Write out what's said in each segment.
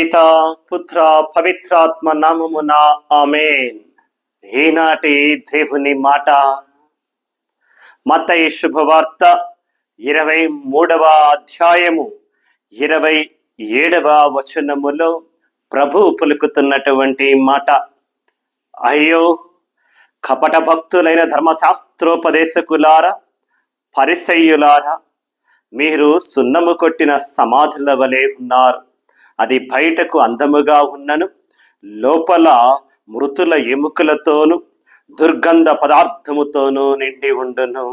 పిత పుత్ర పవిత్రాత్మ నామమున ఆమేన్. ఈనాటి దేవుని మాట మత్తయి శుభవార్త 23వ అధ్యాయము 27వ వచనములో ప్రభువు పలుకుతున్నటువంటి మాట, అయ్యో కపట భక్తులైన ధర్మశాస్త్రోపదేశకులారా, పరిసయ్యులారా, మీరు సున్నము కొట్టిన సమాధుల వలె ఉన్నారు. అది బయటకు అందముగా ఉన్నను, లోపల మృతుల ఎముకలతోనూ దుర్గంధ పదార్థముతోనూ నిండి ఉండును.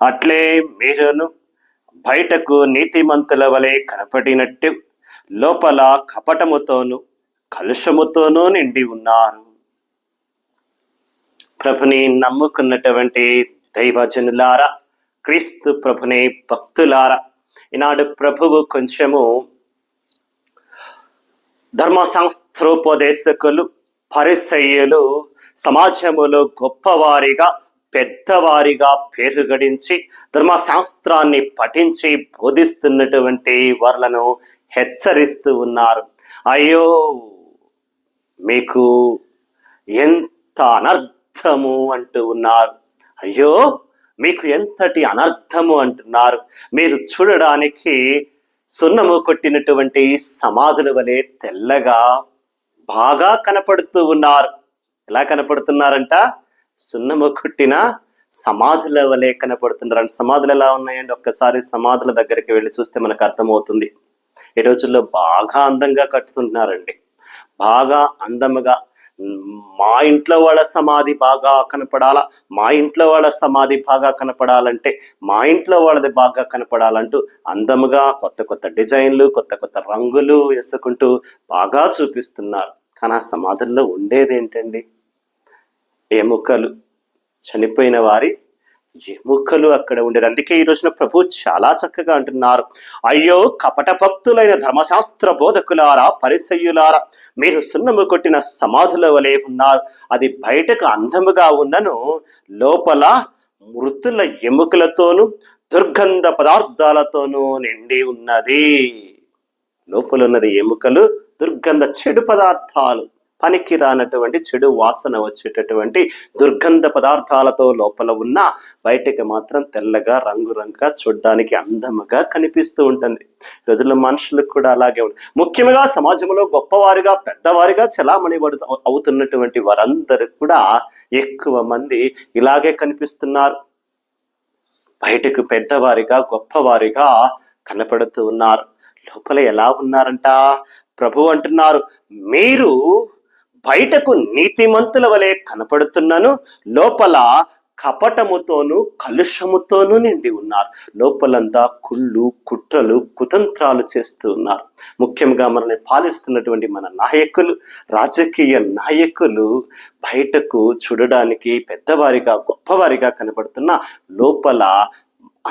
అట్లే మీరును బయటకు నీతిమంతుల వలె కనపడినట్టు లోపల కపటముతోనూ కలుషముతోనూ నిండి ఉన్నారు. ప్రభుని నమ్ముకున్నటువంటి దైవజనులారా, క్రీస్తు ప్రభుని భక్తులారా, ఈనాడు ప్రభువు కొంచెము ధర్మశాస్త్రోపదేశకులు, పరిసయ్యులు సమాజములో గొప్పవారిగా, పెద్దవారిగా పేరు గడించి ధర్మశాస్త్రాన్ని పఠించి బోధిస్తున్నటువంటి వాళ్లను హెచ్చరిస్తూ ఉన్నారు. అయ్యో మీకు ఎంత అనర్థము అంటూ ఉన్నారు. అయ్యో మీకు ఎంతటి అనర్థము అంటున్నారు. మీరు చూడడానికి సున్నము కొట్టినటువంటి సమాధుల వలె తెల్లగా బాగా కనపడుతూ ఉన్నారు. ఎలా కనపడుతున్నారంట? సున్నము కొట్టిన సమాధుల వలె కనపడుతున్నారంట. సమాధులు ఎలా ఉన్నాయండి? ఒక్కసారి సమాధుల దగ్గరికి వెళ్ళి చూస్తే మనకు అర్థమవుతుంది. ఈ రోజుల్లో బాగా అందంగా కట్టుకుంటున్నారండి, బాగా అందముగా. మా ఇంట్లో వాళ్ళ సమాధి బాగా కనపడాలా, మా ఇంట్లో వాళ్ళ సమాధి బాగా కనపడాలంటే, మా ఇంట్లో వాళ్ళది బాగా కనపడాలంటూ అందముగా కొత్త కొత్త డిజైన్లు, కొత్త కొత్త రంగులు వేసుకుంటూ బాగా చూపిస్తున్నారు. కానీ ఆ సమాధుల్లో ఉండేది ఏంటండి? ఎముకలు, చనిపోయిన వారి ఎముకలు అక్కడ ఉండేది. అందుకే ఈ రోజున ప్రభు చాలా చక్కగా అంటున్నారు, అయ్యో కపట భక్తులైన ధర్మశాస్త్ర బోధకులారా, పరిసయ్యులారా, మీరు సున్నము కొట్టిన సమాధుల వలె ఉన్నారు. అది బయటకు అందముగా ఉన్నను, లోపల మృతుల ఎముకలతోనూ దుర్గంధ పదార్థాలతోనూ నిండి ఉన్నది. లోపల ఉన్నది ఎముకలు, దుర్గంధ చెడు పదార్థాలు, పనికి రానటువంటి చెడు వాసన వచ్చేటటువంటి దుర్గంధ పదార్థాలతో లోపల ఉన్న, బయటకి మాత్రం తెల్లగా రంగురంగుగా చూడడానికి అందముగా కనిపిస్తూ ఉంటుంది. రోజుల్లో మనుషులకు కూడా అలాగే ఉంది. ముఖ్యంగా సమాజంలో గొప్పవారిగా, పెద్దవారిగా చలామణి అవుతున్నటువంటి వారందరూ కూడా ఎక్కువ మంది ఇలాగే కనిపిస్తున్నారు. బయటకు పెద్దవారిగా, గొప్పవారిగా కనపడుతూ ఉన్నారు. లోపల ఎలా ఉన్నారంట? ప్రభు అంటున్నారు, మీరు బయటకు నీతిమంతుల వలె కనపడుతున్నాను, లోపల కపటముతోనూ కలుషముతోనూ నిండి ఉన్నారు. లోపలంతా కుళ్ళు, కుట్రలు, కుతంత్రాలు చేస్తూ ఉన్నారు. ముఖ్యంగా మనల్ని పాలిస్తున్నటువంటి మన నాయకులు, రాజకీయ నాయకులు బయటకు చూడడానికి పెద్దవారిగా, గొప్పవారిగా కనపడుతున్న లోపల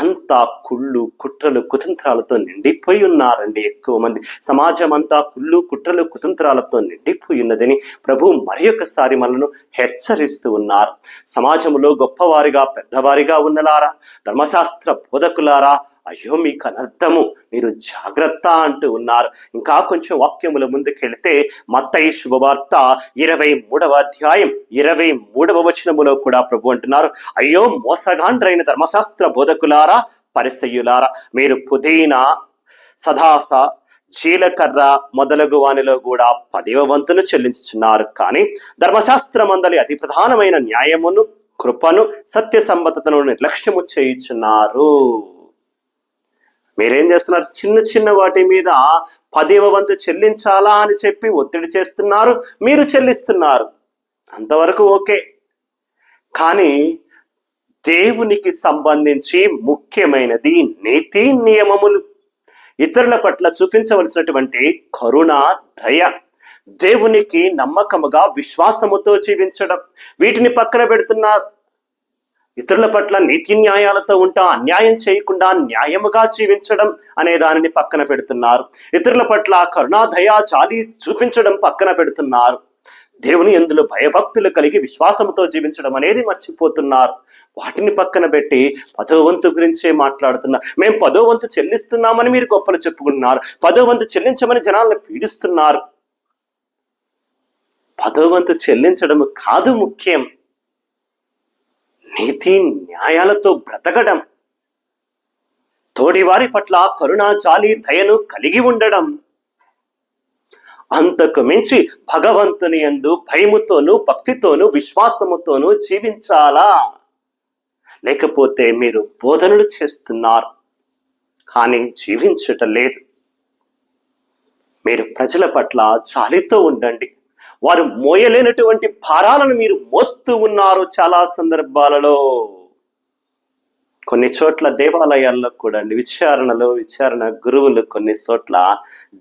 అంతా కుళ్ళు, కుట్రలు, కుతంత్రాలతో నిండిపోయి ఉన్నారండి. ఎక్కువ మంది సమాజం అంతా కుళ్ళు, కుట్రలు, కుతంత్రాలతో నిండిపోయి ఉన్నదని ప్రభు మరి ఒకసారి మనను హెచ్చరిస్తూ ఉన్నారు. సమాజంలో గొప్పవారిగా, పెద్దవారిగా ఉన్నలారా, ధర్మశాస్త్ర బోధకులారా, అయ్యో మీకు అనర్థము, మీరు జాగ్రత్త అంటూ ఉన్నారు. ఇంకా కొంచెం వాక్యముల ముందుకెళ్తే మత్తయి శుభవార్త 23వ అధ్యాయం 23వ వచనములో కూడా ప్రభు అంటున్నారు, అయ్యో మోసగాండ్రైన ధర్మశాస్త్ర బోధకులారా, పరిసయ్యులారా, మీరు పుదీనా, సదాస, జీలకర్ర మొదలగు వానిలో కూడా 10వ వంతును చెల్లించుచున్నారు, కానీ ధర్మశాస్త్రమందలి అతి ప్రధానమైన న్యాయమును, కృపను, సత్య సంబద్ధతను నిర్లక్ష్యము చేయుచున్నారు. మీరేం చేస్తున్నారు? చిన్న చిన్న వాటి మీద 10వ వంతు చెల్లించాలా అని చెప్పి ఒత్తిడి చేస్తున్నారు, మీరు చెల్లిస్తున్నారు, అంతవరకు ఓకే. కానీ దేవునికి సంబంధించి ముఖ్యమైనది నీతి నియమములు, ఇతరుల పట్ల చూపించవలసినటువంటి కరుణ, దయ, దేవునికి నమ్మకముగా విశ్వాసముతో జీవించడం, వీటిని పక్కన పెడుతున్నారు. ఇతరుల పట్ల నీతి న్యాయాలతో ఉంటా, అన్యాయం చేయకుండా న్యాయముగా జీవించడం అనే దానిని పక్కన పెడుతున్నారు. ఇతరుల పట్ల కరుణా, దయ, జాలి చూపించడం పక్కన పెడుతున్నారు. దేవుని యందు భయభక్తులు కలిగి విశ్వాసంతో జీవించడం అనేది మర్చిపోతున్నారు. వాటిని పక్కన పెట్టి 10వ వంతు గురించే మాట్లాడుతున్నారు. మేము 10వ వంతు చెల్లిస్తున్నామని మీరు గొప్పలు చెప్పుకుంటున్నారు. 10వ వంతు చెల్లించమని జనాలను పీడిస్తున్నారు. 10వ వంతు చెల్లించడం కాదు ముఖ్యం, నీతి న్యాయాలతో బ్రతకడం, తోడివారి పట్ల కరుణ, జాలి, దయను కలిగి ఉండడం, అంతకు మించి భగవంతుని యందు భయముతోనూ భక్తితోనూ విశ్వాసముతోనూ జీవించాలా. లేకపోతే మీరు బోధనలు చేస్తున్నారు కానీ జీవించటం లేదు. మీరు ప్రజల పట్ల జాలితో ఉండండి. వారు మోయలేనటువంటి భారాలను మీరు మోస్తూ ఉన్నారు. చాలా సందర్భాలలో కొన్ని చోట్ల దేవాలయాల్లో కూడా అండి విచారణ గురువులు కొన్ని చోట్ల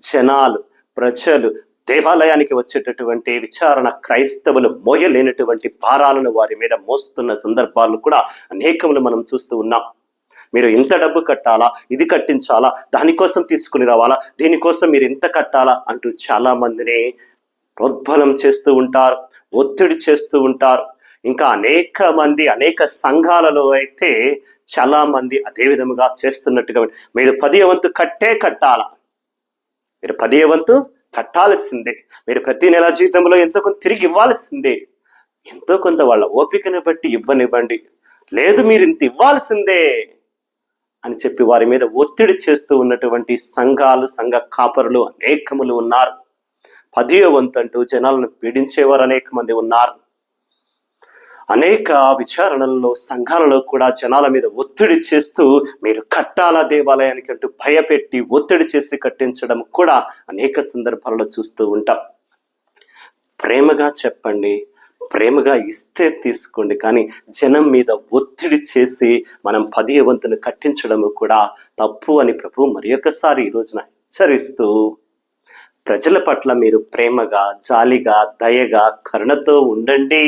జనాలు, ప్రజలు దేవాలయానికి వచ్చేటటువంటి విచారణ క్రైస్తవులు మోయలేనటువంటి భారాలను వారి మీద మోస్తున్న సందర్భాలు కూడా అనేకములు మనం చూస్తూ ఉన్నాం. మీరు ఇంత డబ్బు కట్టాలా, ఇది కట్టించాలా, దానికోసం తీసుకుని రావాలా, దీనికోసం మీరు ఇంత కట్టాలా అంటూ చాలా మందిని ప్రోద్బలం చేస్తూ ఉంటారు, ఒత్తిడి చేస్తూ ఉంటారు. ఇంకా అనేక సంఘాలలో అయితే చాలా మంది అదే విధముగా చేస్తున్నట్టుగా, మీరు 10వ వంతు కట్టాలా, మీరు 10వ వంతు కట్టాల్సిందే, మీరు ప్రతి నెల జీవితంలో ఎంతో కొంత తిరిగి ఇవ్వాల్సిందే, ఎంతో కొంత వాళ్ళ ఓపికను బట్టి ఇవ్వనివ్వండి, లేదు మీరు ఇంత ఇవ్వాల్సిందే అని చెప్పి వారి మీద ఒత్తిడి చేస్తూ ఉన్నటువంటి సంఘాలు, సంఘ కాపరులు అనేకములు ఉన్నారు. 10వ వంతు అంటూ జనాలను పీడించేవారు అనేక మంది ఉన్నారు. అనేక విచారణలలో సంఘాలలో కూడా జనాల మీద ఒత్తిడి చేస్తూ మీరు కట్టాలా దేవాలయానికి అంటూ భయపెట్టి ఒత్తిడి చేసి కట్టించడం కూడా అనేక సందర్భాలలో చూస్తూ ఉంటాం. ప్రేమగా చెప్పండి, ప్రేమగా ఇస్తే తీసుకోండి, కానీ జనం మీద ఒత్తిడి చేసి మనం 10వ వంతును కట్టించడం కూడా తప్పు అని ప్రభు మరి ఒకసారి ఈ రోజున హెచ్చరిస్తూ, ప్రజల పట్ల మీరు ప్రేమగా, జాలిగా, దయగా, కరుణతో ఉండండి.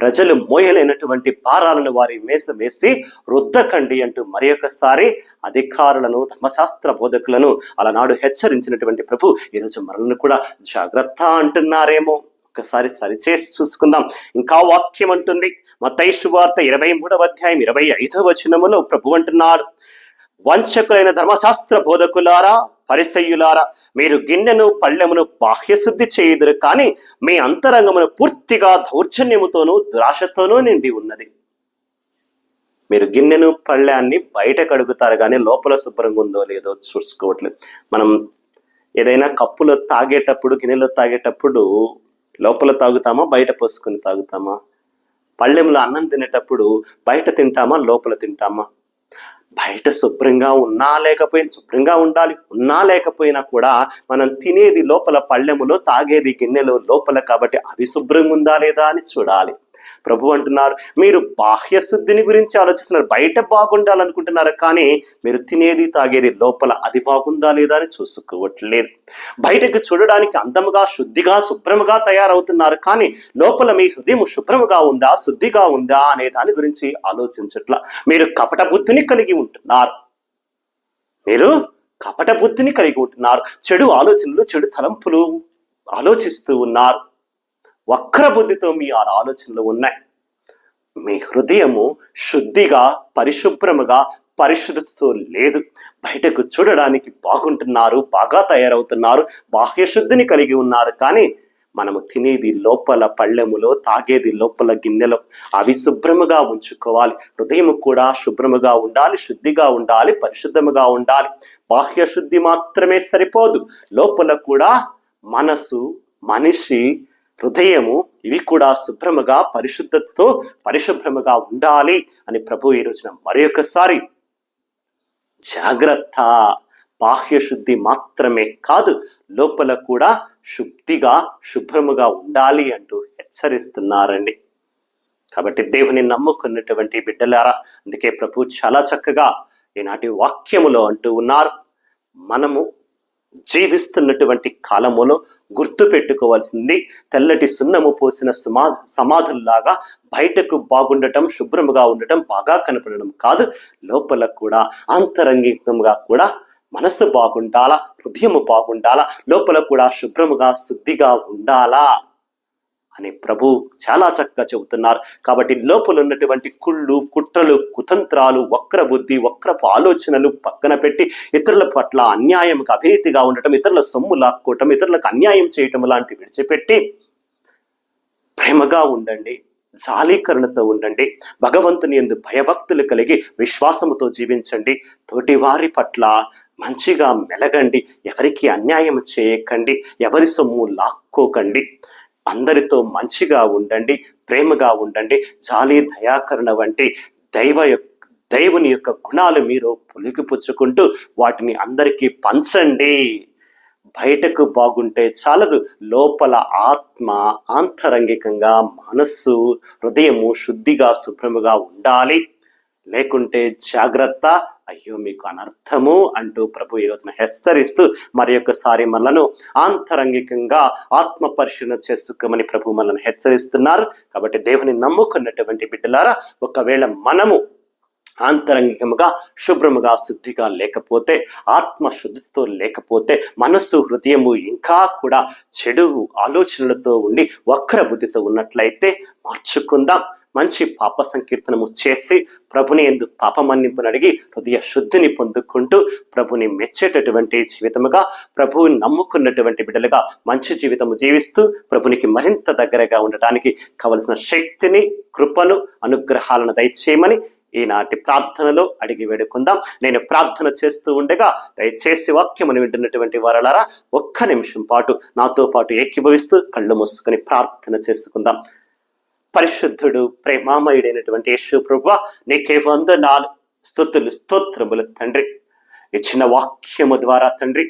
ప్రజలు మోయలేనటువంటి భారాలను వారి మేస వేసి రుద్దకండి అంటూ మరి ఒకసారి అధికారులను, ధర్మశాస్త్ర బోధకులను అలనాడు హెచ్చరించినటువంటి ప్రభు ఈరోజు మనల్ని కూడా జాగ్రత్త అంటున్నారేమో. ఒకసారి సరిచేసి చూసుకుందాం. ఇంకా వాక్యం అంటుంది, మత్తయి సువార్త 23వ అధ్యాయం 25వ వచనములో ప్రభు అంటున్నాడు, వంచకులైన ధర్మశాస్త్ర బోధకులారా, పరిసయ్యులారా, మీరు గిన్నెను పళ్ళెమును బాహ్యశుద్ధి చేయుదురు, కానీ మీ అంతరంగమును పూర్తిగా దౌర్జన్యముతోనూ దురాశతోనూ నిండి ఉన్నది. మీరు గిన్నెను పళ్ళాన్ని బయట కడుగుతారు కానీ లోపల శుభ్రంగా ఉందో లేదో చూసుకోవట్లేదు. మనం ఏదైనా కప్పులో తాగేటప్పుడు, గిన్నెలో తాగేటప్పుడు లోపల తాగుతామా, బయట పోసుకొని తాగుతామా? పళ్ళెములో అన్నం తినేటప్పుడు బయట తింటామా, లోపల తింటామా? బయట శుభ్రంగా శుభ్రంగా ఉండాలి. ఉన్నా లేకపోయినా కూడా మనం తినేది లోపల పళ్ళెములో, తాగేది గిన్నెలో లోపల, కాబట్టి అది శుభ్రంగా ఉందా లేదా అని చూడాలి. ప్రభు అంటున్నారు, మీరు బాహ్య శుద్ధిని గురించి ఆలోచిస్తున్నారు, బయట బాగుండాలనుకుంటున్నారు, కానీ మీరు తినేది తాగేది లోపల అది బాగుందా లేదా అని చూసుకోవట్లేదు. బయటకు చూడడానికి అందముగా, శుద్ధిగా, శుభ్రముగా తయారవుతున్నారు, కానీ లోపల మీ హృదయం శుభ్రముగా ఉందా, శుద్ధిగా ఉందా అనే దాని గురించి ఆలోచించట్లా. మీరు కపట బుద్ధిని కలిగి ఉంటున్నారు. చెడు ఆలోచనలు, చెడు తలంపులు ఆలోచిస్తూ ఉన్నారు. వక్ర బుద్ధితో మీ ఆలోచనలు ఉన్నాయి. మీ హృదయము శుద్ధిగా, పరిశుభ్రముగా, పరిశుద్ధతతో లేదు. బయటకు చూడడానికి బాగుంటున్నారు, బాగా తయారవుతున్నారు, బాహ్య శుద్ధిని కలిగి ఉన్నారు, కానీ మనము తినేది లోపల పళ్ళెములో, తాగేది లోపల గిన్నెలో. అవి శుభ్రముగా ఉంచుకోవాలి. హృదయం కూడా శుభ్రముగా ఉండాలి, శుద్ధిగా ఉండాలి, పరిశుద్ధముగా ఉండాలి. బాహ్య శుద్ధి మాత్రమే సరిపోదు, లోపల కూడా మనసు, మనిషి, హృదయము ఇవి కూడా శుభ్రముగా, పరిశుద్ధతతో పరిశుభ్రముగా ఉండాలి అని ప్రభు ఈ రోజున మరి ఒకసారి జాగ్రత్త. బాహ్య శుద్ధి మాత్రమే కాదు, లోపల కూడా శుద్ధిగా, శుభ్రముగా ఉండాలి అంటూ హెచ్చరిస్తున్నారండి. కాబట్టి దేవుని నమ్ముకున్నటువంటి బిడ్డలారా, అందుకే ప్రభు చాలా చక్కగా ఈనాటి వాక్యములో అంటూ ఉన్నారు, మనము జీవిస్తున్నటువంటి కాలములో గుర్తు పెట్టుకోవాల్సింది, తెల్లటి సున్నము పోసిన సమాధుల్లాగా బయటకు బాగుండటం, శుభ్రముగా ఉండటం, బాగా కనపడడం కాదు, లోపల కూడా అంతరంగికంగా కూడా మనసు బాగుండాలా, హృదయము బాగుండాలా, లోపల కూడా శుభ్రముగా, శుద్ధిగా ఉండాలా. అని ప్రభు చాలా చక్కగా చెబుతున్నారు. కాబట్టి లోపల ఉన్నటువంటి కుళ్ళు, కుట్రలు, కుతంత్రాలు, వక్ర బుద్ధి, వక్రపు ఆలోచనలు పక్కన పెట్టి ఇతరుల పట్ల అన్యాయంగా అవినీతిగా ఉండటం, ఇతరుల సొమ్ము లాక్కోవటం, ఇతరులకు అన్యాయం చేయటం లాంటివి విడిచిపెట్టి ప్రేమగా ఉండండి, జాలీకరణతో ఉండండి, భగవంతుని యందు భయభక్తులు కలిగి విశ్వాసముతో జీవించండి, తోటి వారి పట్ల మంచిగా మెలగండి, ఎవరికి అన్యాయం చేయకండి, ఎవరి సొమ్ము లాక్కోకండి, అందరితో మంచిగా ఉండండి, ప్రేమగా ఉండండి. జాలి, దయాకరణ వంటి దేవుని యొక్క గుణాలు మీరు పులికిపుచ్చుకుంటూ వాటిని అందరికీ పంచండి. బయటకు బాగుంటే చాలదు, లోపల ఆత్మ ఆంతరంగికంగా మనస్సు హృదయము శుద్ధిగా శుభ్రముగా ఉండాలి. లేకుంటే జాగ్రత్త, అయ్యో మీకు అనర్థము అంటూ ప్రభు ఈ రోజున హెచ్చరిస్తూ మరి ఒక్కసారి మనలను ఆంతరంగికంగా ఆత్మ పరిశీలన చేసుకోమని ప్రభు మనల్ని హెచ్చరిస్తున్నారు. కాబట్టి దేవుని నమ్ముకున్నటువంటి బిడ్డలారా, ఒకవేళ మనము ఆంతరంగికముగా శుభ్రముగా శుద్ధిగా లేకపోతే, ఆత్మ శుద్ధితో లేకపోతే, మనస్సు హృదయము ఇంకా కూడా చెడు ఆలోచనలతో ఉండి వక్ర బుద్ధితో ఉన్నట్లయితే మార్చుకుందాం. మంచి పాప సంకీర్తనము చేసి ప్రభుని యందు పాపమన్నింపును అడిగి హృదయ శుద్ధిని పొందుకుంటూ ప్రభుని మెచ్చేటటువంటి జీవితముగా, ప్రభువుని నమ్ముకున్నటువంటి బిడ్డలుగా మంచి జీవితము జీవిస్తూ ప్రభునికి మరింత దగ్గరగా ఉండటానికి కావలసిన శక్తిని, కృపను, అనుగ్రహాలను దయచేయమని ఈనాటి ప్రార్థనలో అడిగి వేడుకుందాం. నేను ప్రార్థన చేస్తూ ఉండగా దయచేసి వాక్యమును వింటున్నటువంటి వారలారా ఒక్క నిమిషం పాటు నాతో పాటు ఏకీభవిస్తూ కళ్ళు మూసుకొని ప్రార్థన చేసుకుందాం. పరిశుద్ధుడు, ప్రేమామయుడైనటువంటి యేసు ప్రభువా, నీకే వందనాలు, స్తుతులు, స్తోత్రములు తండ్రి. ఇచ్చిన వాక్యము ద్వారా తండ్రి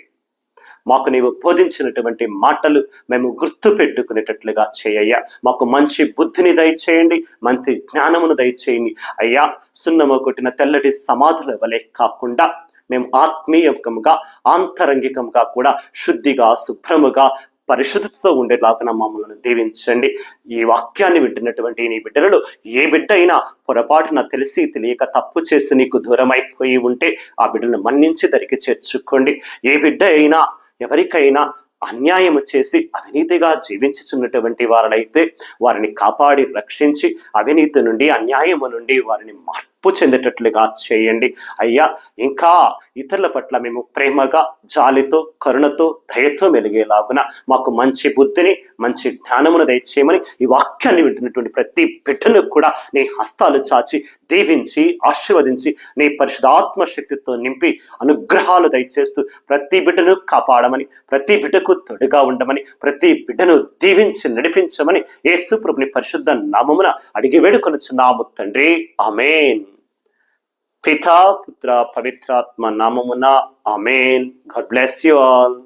మాకు నీవు బోధించినటువంటి మాటలు మేము గుర్తు పెట్టుకునేటట్లుగా చేయయ్యా. మాకు మంచి బుద్ధిని దయచేయండి, మంచి జ్ఞానమును దయచేయండి అయ్యా. సున్నము కొట్టిన తెల్లటి సమాధుల వలె కాకుండా మేము ఆత్మీయముగా ఆంతరంగికంగా కూడా శుద్ధిగా శుభ్రముగా పరిశుద్ధితో ఉండేలాగా మమ్మల్ని దీవించండి. ఈ వాక్యాన్ని వింటున్నటువంటి నీ బిడ్డలలో ఏ బిడ్డ అయినా పొరపాటున తెలిసి తెలియక తప్పు చేసి నీకు దూరం అయిపోయి ఉంటే ఆ బిడ్డను మన్నించి దరికి చేర్చుకోండి. ఏ బిడ్డ అయినా ఎవరికైనా అన్యాయం చేసి అవినీతిగా జీవించుచున్నటువంటి వారినైతే వారిని కాపాడి రక్షించి అవినీతి నుండి, అన్యాయము నుండి వారిని మార్పు చెందేటట్లుగా చేయండి అయ్యా. ఇంకా ఇతరుల పట్ల మేము ప్రేమగా, జాలితో, కరుణతో, దయతో మెలిగేలాగున మాకు మంచి బుద్ధిని, మంచి జ్ఞానమును దయచేయమని ఈ వాక్యాన్ని వింటున్నటువంటి ప్రతి బిడ్డను కూడా నీ హస్తాలు చాచి దీవించి ఆశీర్వదించి నీ పరిశుద్ధాత్మ శక్తితో నింపి అనుగ్రహాలు దయచేస్తూ ప్రతి బిడ్డను కాపాడమని, ప్రతి బిడ్డకు తోడుగా ఉండమని, ప్రతి బిడ్డను దీవించి నడిపించమని యేసు ప్రభుని పరిశుద్ధ నామమున అడిగి వేడుకొనుచున్నాము తండ్రి. ఆమేన్. పితా, పుత్ర, పవిత్రాత్మ నామమున ఆమేన్. God bless you all.